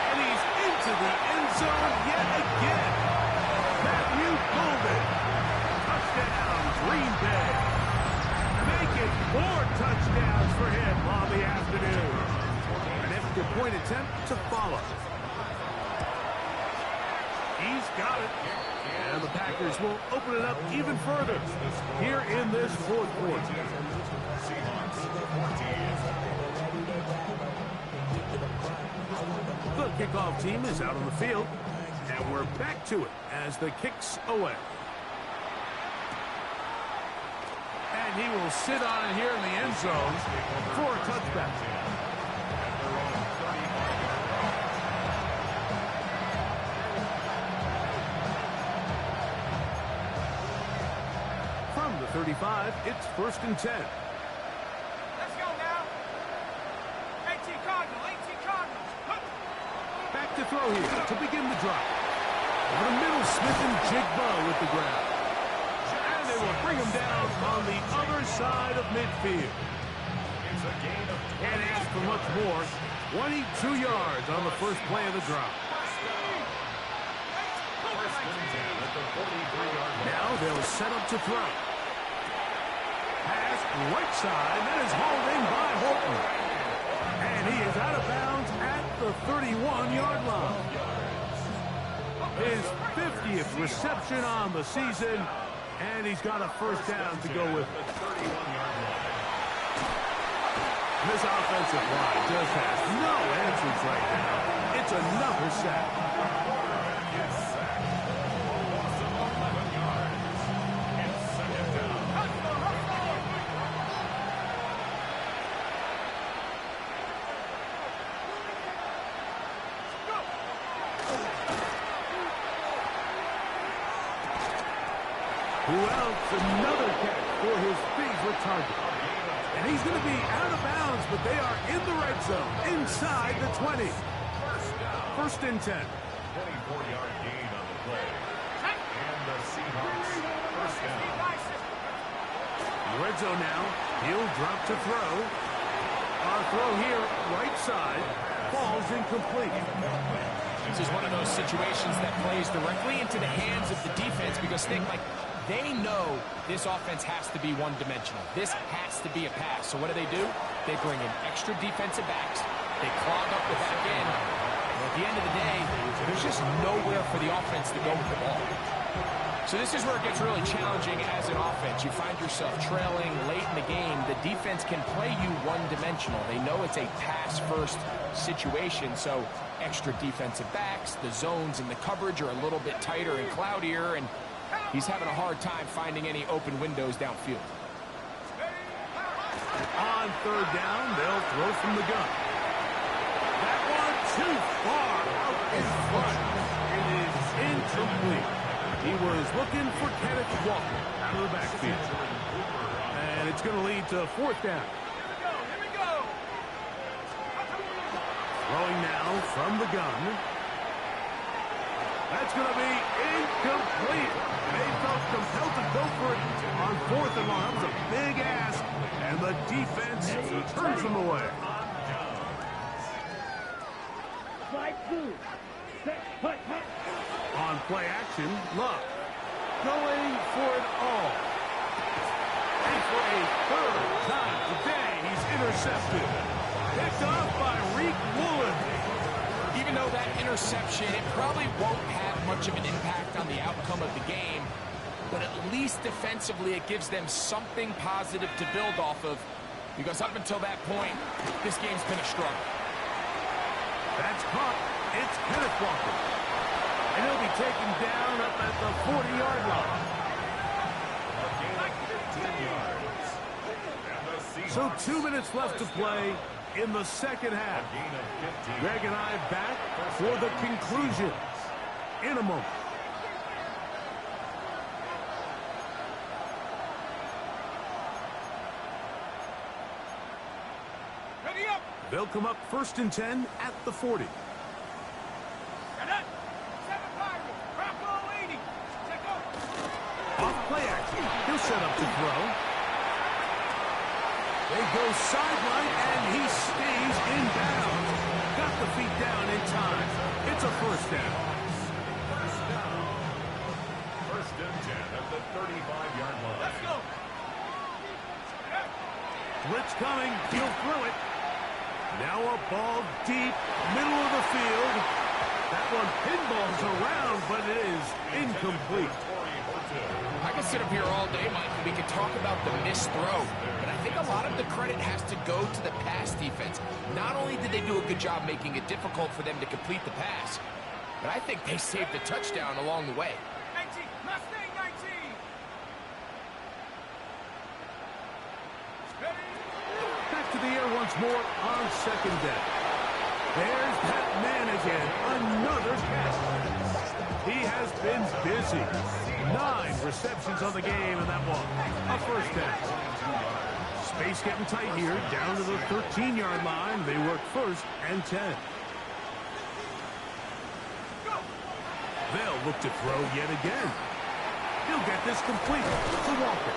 And he's into the end zone yet again. Matthew Golden. Touchdown, Green Bay. Make it 4 touchdowns for him on the afternoon. An extra point attempt to follow. He's got it. And the Packers will open it up even further here in this 4th quarter. The kickoff team is out on the field, and we're back to it as the kick's away. And he will sit on it here in the end zone for a touchback. From the 35, it's 1st and 10. Let's go now. 18 Cardinal, 18 Cardinal. Back to throw here to begin the drive. Over the middle, Smith and Jigba with the grab. And they will bring him down on the other side of midfield. Can't ask for much more. 22 yards on the first play of the drive. Now they'll set up to throw. Pass right side. That is hauled in by Horton. And he is out of bounds at the 31-yard line. His 50th reception on the season, and he's got a 1st down to go with it. This offensive line just has no answers right now. It's another sack. Who else? Another catch for his favorite target. And he's going to be out of bounds, but they are in the red zone, inside the 20. 1st and 10. 24-yard gain on the play. And the Seahawks 1st down. In the red zone now. He'll drop to throw. throw here, right side, falls incomplete. This is one of those situations that plays directly into the hands of the defense because they know this offense has to be one-dimensional. This has to be a pass. So what do? They bring in extra defensive backs. They clog up the back end. And at the end of the day, there's just nowhere for the offense to go with the ball. So this is where it gets really challenging as an offense. You find yourself trailing late in the game. The defense can play you one-dimensional. They know it's a pass-first situation, so extra defensive backs, the zones and the coverage are a little bit tighter and cloudier, and he's having a hard time finding any open windows downfield. On third down, they'll throw from the gun. That one too far out in front. It is incomplete. He was looking for Kenneth Walker out of the backfield. And it's going to lead to fourth down. Here we go. Throwing now from the gun. That's going to be incomplete. They felt compelled to go for it on fourth and long. That was a big ask, and the defense turns them away. Slide through. Set, hut, hut. On play action, Luck going for it all. And for a third time today, he's intercepted. Picked off by Reek Woolen. Even though that interception, it probably won't have much of an impact on the outcome of the game, but at least defensively it gives them something positive to build off of, because up until that point, this game's been a struggle. That's caught. It's Kenneth Walker. And he'll be taken down up at the 40-yard line. So 2 minutes left to play in the second half. Greg and I back for the conclusion in a moment. Ready up. They'll come up 1st and 10 at the 40. Off play action. He'll set up to throw. They go sideline, and he stays in bounds. Got the feet down in time. It's a first down. First and 10 at the 35-yard line. Let's go. Blitz coming. He'll throw it. Now a ball deep, middle of the field. That one pinballs around, but it is incomplete. I could sit up here all day, Mike, and we could talk about the missed throw, but I think a lot of the credit has to go to the pass defense. Not only did they do a good job making it difficult for them to complete the pass, but I think they saved a touchdown along the way. 19. Mustang 19. Back to the air once more on second down. There's that man again. Another catch. He has been busy. 9 receptions on the game, and that one, a first down. Space getting tight here, down to the 13-yard line. They work 1st and 10. They'll look to throw yet again. He'll get this complete to Walker.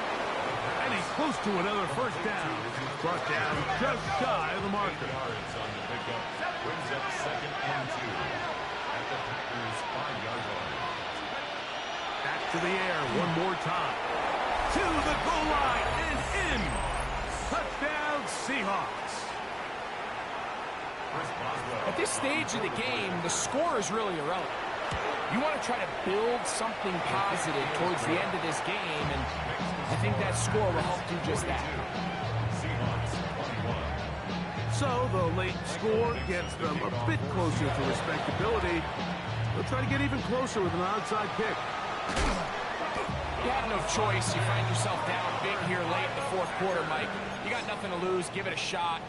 And he's close to another first down. Brought down just shy of the marker. Yards on the pickup. Brings up 2nd and 2 at the Packers' 5-yard line. Back to the air one more time. To the goal line and in. Touchdown Seahawks. At this stage of the game, the score is really irrelevant. You want to try to build something positive towards the end of this game, and I think that score will help do just that. So the late score gets them a bit closer to respectability. They'll try to get even closer with an onside kick. You have no choice. You find yourself down big here late in the 4th quarter, Mike. You got nothing to lose. Give it a shot.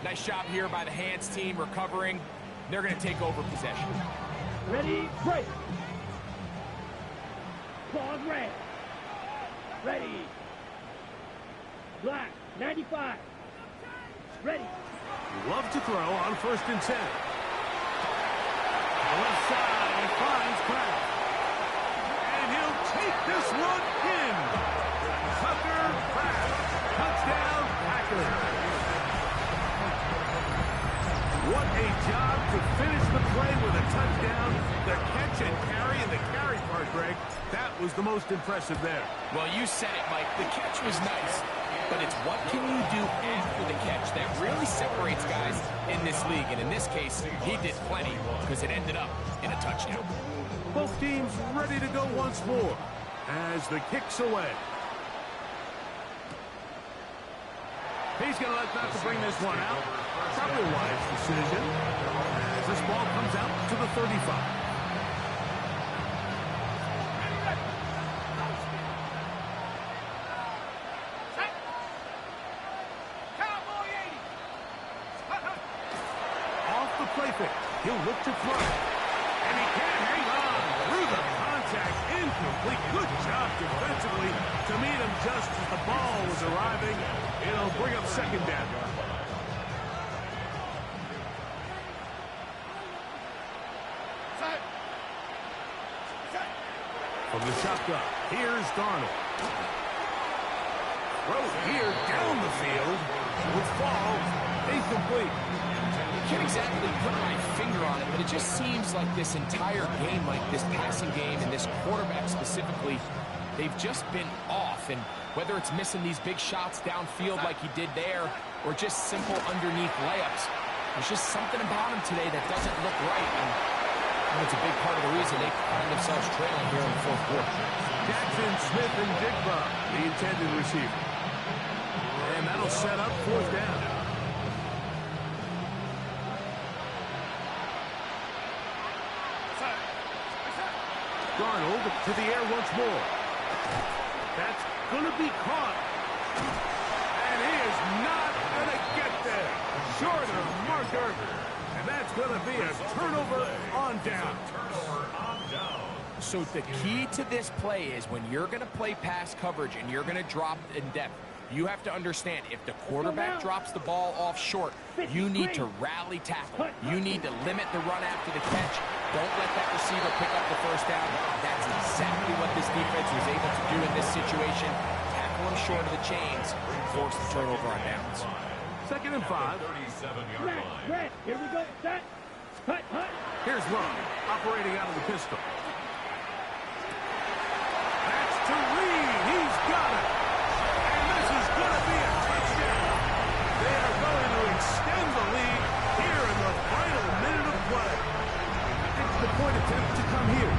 Nice job here by the hands team recovering. They're going to take over possession. Ready, break. Claws red. Ready. Black, 95. Ready. Love to throw on 1st and 10. Left side, he finds Kraft. And he'll take this one in. Tucker Kraft. Touchdown, Packers. What a job to finish the play with a touchdown. The catch and carry, and the carry part, Greg, that was the most impressive there. Well, you said it, Mike. The catch was nice, but it's what can you do after the catch that really separates guys in this league. And in this case, he did plenty because it ended up in a touchdown. Both teams ready to go once more as the kick's away. He's going to let that to bring this one out. Probably a wise decision as this ball comes out to the 35. Off the play fake. He'll look to throw. And he can't hang on through the contact. Incomplete. Good job defensively to meet him just as the ball was arriving. It'll bring up second down. From the shotgun, here's Darnold. Throw here down the field. Would fall. Incomplete. Can't exactly put my finger on it, but it just seems like this entire game, like this passing game and this quarterback specifically, they've just been off. And whether it's missing these big shots downfield like he did there or just simple underneath layups, there's just something about him today that doesn't look right. And it's a big part of the reason they find themselves trailing here in the fourth quarter. Jackson, Smith, and Jigba, the intended receiver. And that'll set up fourth down. Darnold to the air once more. That's going to be caught. And he is not going to get there. Short of Mark Irvin. And that's going to be a turnover on down. So the key to this play is when you're going to play pass coverage and you're going to drop in depth, you have to understand if the quarterback drops the ball off short, you need to rally tackle. You need to limit the run after the catch. Don't let that receiver pick up the first down. That's exactly what this defense was able to do in this situation. Tackle him short of the chains, force the turnover on downs. Second and 5. 37-yard line. Red, here we go. Set. Hut, hut. Here's Long, operating out of the pistol. That's to Reed. He's got it. And this is going to be a touchdown. They are going to extend the lead here in the final minute of play. The point attempt to come here.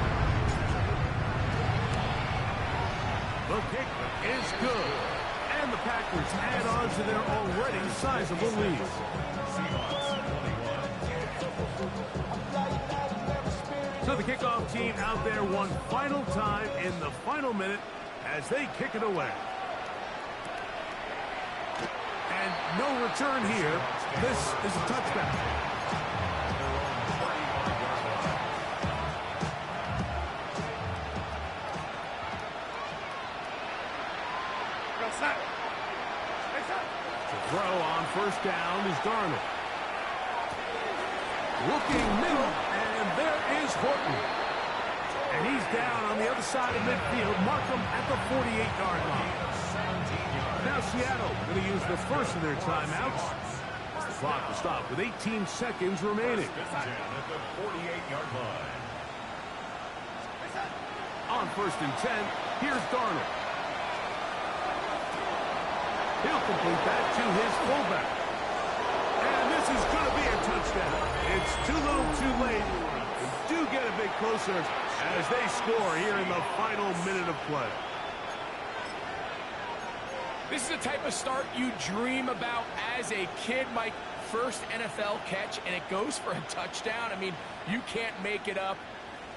The kick is good. And the Packers add on to their already sizable lead. So the kickoff team out there one final time in the final minute as they kick it away. And no return here. This is a touchback. The throw on first down is Darnold. Looking middle, and there is Horton. And he's down on the other side of midfield. Mark him at the 48-yard line. Now Seattle going to use the first of their timeouts. The clock will stop with 18 seconds remaining. At the 48-yard line. On first and 10, here's Darnold. He'll complete that to his fullback. And this is going to be a touchdown. It's too little too late. They do get a bit closer as they score here in the final minute of play. This is the type of start you dream about as a kid, Mike. First NFL catch, and it goes for a touchdown. I mean, you can't make it up.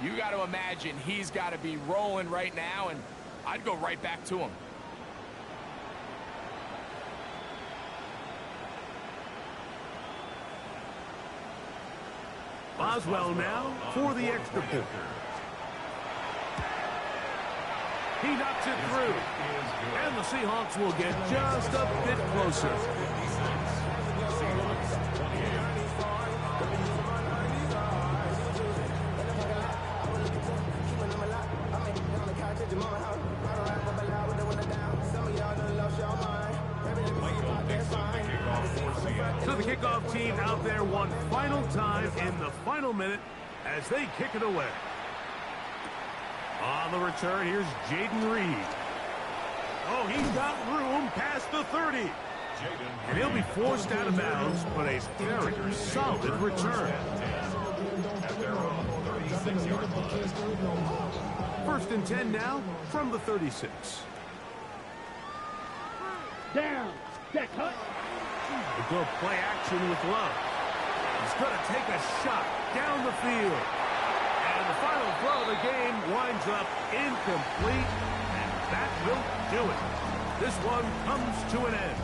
You got to imagine he's got to be rolling right now, and I'd go right back to him. Boswell now for the extra point. He knocks it through. And the Seahawks will get just a bit closer. So the kickoff team out there one final time in the final minute as they kick it away. On the return, here's Jaden Reed. Oh, he's got room past the 30. And he'll be forced out of bounds, but a very solid return. At their own 36-yard line. First and 10 now from the 36. Down. Set cut. We'll go play action with Love. He's going to take a shot down the field. And the final throw of the game winds up incomplete. And that will do it. This one comes to an end.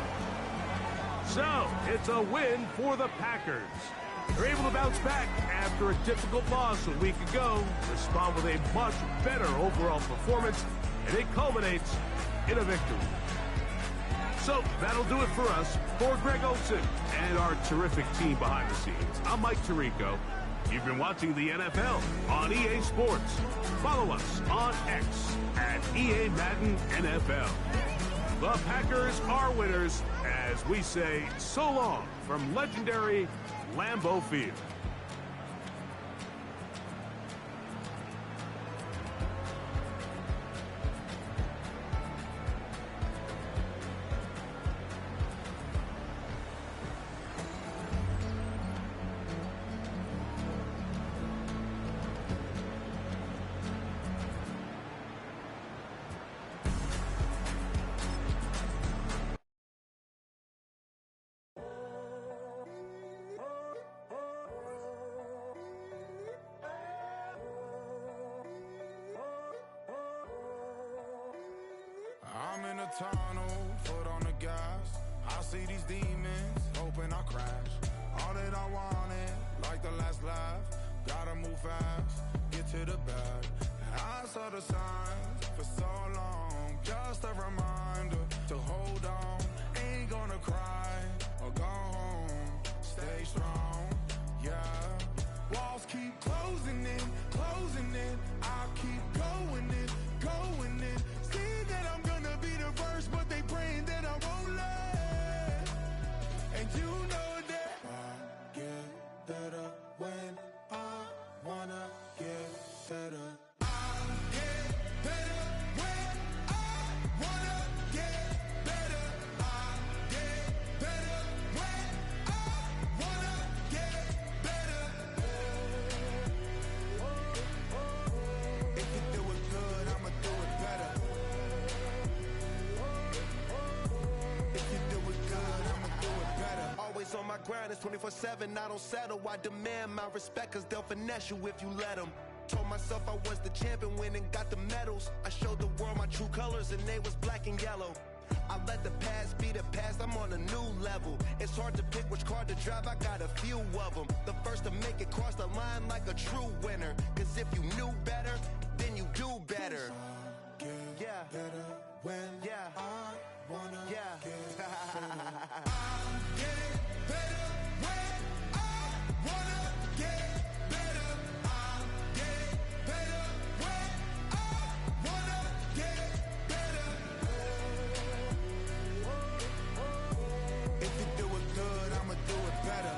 So, it's a win for the Packers. They're able to bounce back after a difficult loss a week ago, respond with a much better overall performance, and it culminates in a victory. So, that'll do it for us. For Greg Olson and our terrific team behind the scenes, I'm Mike Tirico. You've been watching the NFL on EA Sports. Follow us on X at EA Madden NFL. The Packers are winners as we say so long from legendary Lambeau Field. I'm in a tunnel, foot on the gas. I see these demons, hoping I crash. All that I wanted, like the last laugh. Gotta move fast, get to the bag. I saw the signs for so long. Just a reminder to hold on. Ain't gonna cry or go home. Stay strong, yeah. Walls keep closing in, closing in. I keep going in, going in. See that I'm gonna be the first, but they praying that I won't let. And you know that I get better when I wanna get better. I get better when I wanna get better. I get better when I wanna get better. If you do it good, I'ma do it better. If you do it good, I'ma do it better. Always on my grind, it's 24/7, I don't settle. I demand my respect, cause they'll finesse you if you let them. Told myself I was the champion, went and got the medals. I showed the world my true colors and they was black and yellow. I let the past be the past, I'm on a new level. It's hard to pick which car to drive, I got a few of them. The first to make it cross the line like a true winner. Cause if you knew better, then you do better. Get Yeah. better when Yeah. I wanna Yeah. get better. Get better when I wanna get better. I get better when I wanna get better. If you do it good, I'ma do it better.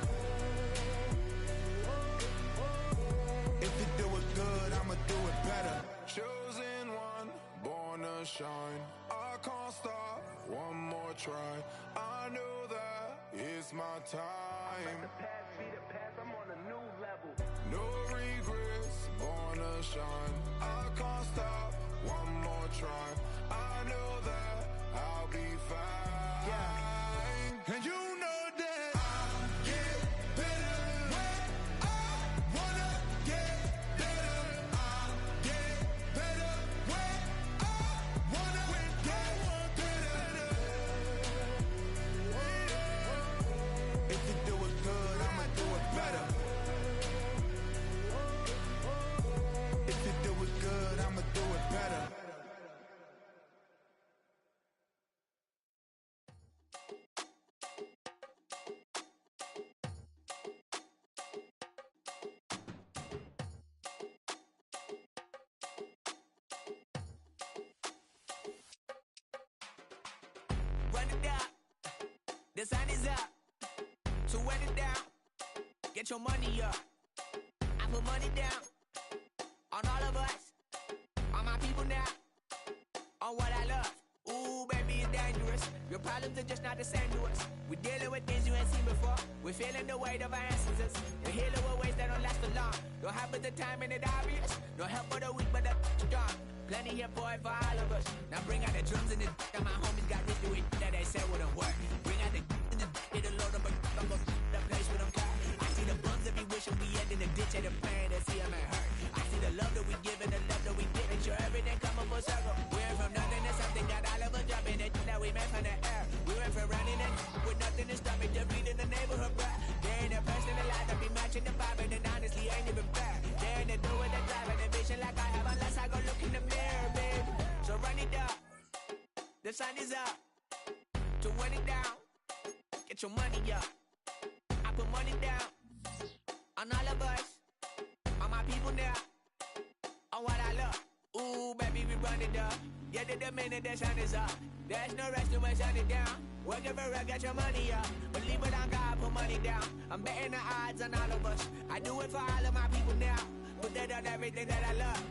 If you do it good, I'ma do it better. Chosen one, born to shine. I can't stop, one more try. I know that it's my time. The past be the past, I'm on a new level. No regrets, born to shine. I can't stop, one more try. I know that I'll be fine. Yeah. And you know that I get better when I wanna get better. I get better when I wanna get better. If you do it good, I'ma do it better. If you do it good, I'ma do it better. Run it down. The sun is up. So wet it down, get your money up. I put money down on all of us, on my people now, on what I love. Ooh, baby, it's dangerous. Your problems are just not the same to us. We're dealing with things you ain't seen before. We're feeling the weight of our ancestors. We're healing with ways that don't last for long. Don't have but the time and it obvious. No help for the weak, but the strong. Plenty here, boy, for all of us. Now bring out the drums and the and my homies got rich to it that they said wouldn't work. Bring out the and the it'll load up, but I'm gonna the place with them car. I see the bums that be wishing we end in the ditch and the pain to see them ain't hurt. I see the love that we give and the love that we get. Make sure everything come up full circle. We went from nothing to something, got all of us dropping it that we made from the air. We went from running it with nothing to stop it, just beat in the neighborhood, bruh. There ain't a person alive that be matching the vibe, and honestly ain't even fair. There ain't a do with the drive and the vision like I have unless I go look in the mirror, baby. So run it up, the sun is up. To run it down, get your money up. I put money down on all of us, on my people now, on what I love. Ooh, baby, we run it up. Yeah, the minute the sun is up, there's no rest to it, shut it down. Working for real, get your money up. Believe it on God, put money down. I'm betting the odds on all of us. I do it for all of my people now. Put that on everything that I love.